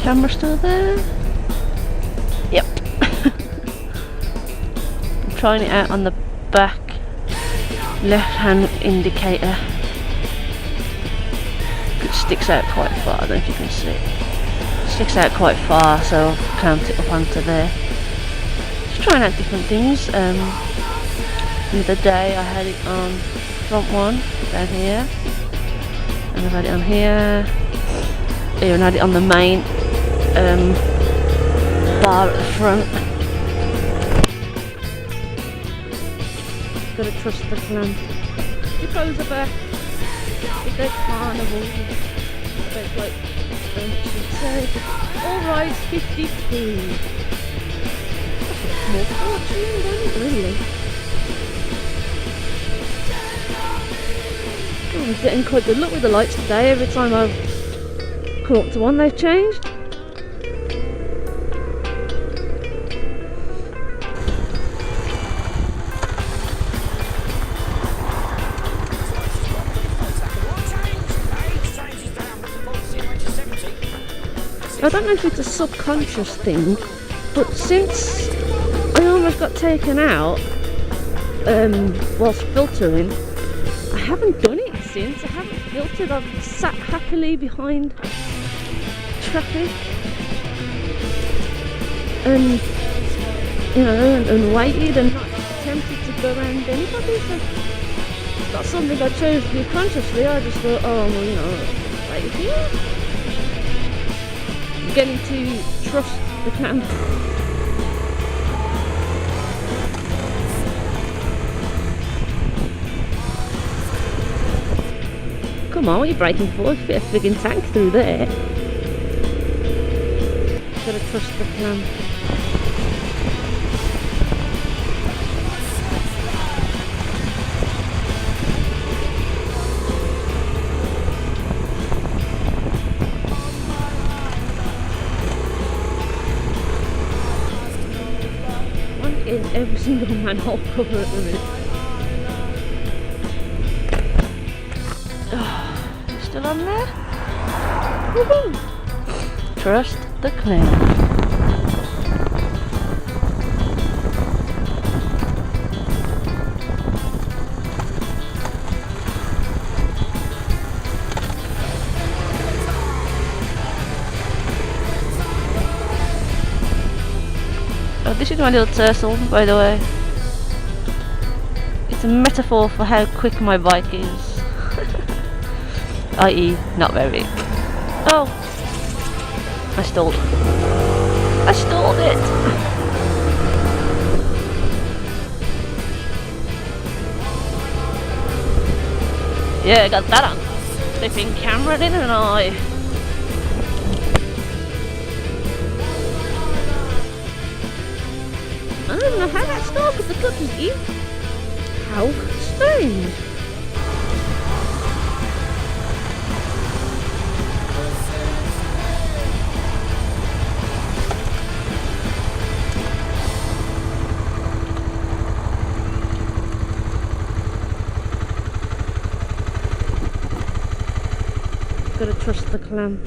camera still there? Yep. I'm trying it out on the back left hand indicator. It sticks out quite far, I don't know if you can see it. It sticks out quite far, so I'll clamp it up onto there. Just trying out different things. The other day I had it on front one down here, and I've had it on here. Even had it on the main bar at the front. Gotta trust the clamp. The pros are back. If they're carnival, about like should say, alright, 50p. That's more fortune, isn't it, really? Oh, I'm getting quite good luck with the lights today. Every time I've come up to one, they've changed. I don't know if it's a subconscious thing, but since I almost got taken out whilst filtering, I haven't done it since. I haven't filtered. I've sat happily behind traffic and, you know, and waited and not attempted to go around anybody. So it's not something I chose to do consciously. I just thought, oh, well, you know, wait here. Getting to trust the clamp. Come on, what are you braking for? Fit a friggin' tank through there. Gotta trust the clamp. In every single manhole cover at the minute. Oh, still on there? Woohoo! Trust the clamp. Oh, this is my little tercel, by the way. It's a metaphor for how quick my bike is. I.e. not very. Oh! I stalled. I stalled it! Yeah, I got that on. Flipping camera, didn't I? I don't know how that started, but the clutch is in. How strange. Gotta trust the clamp.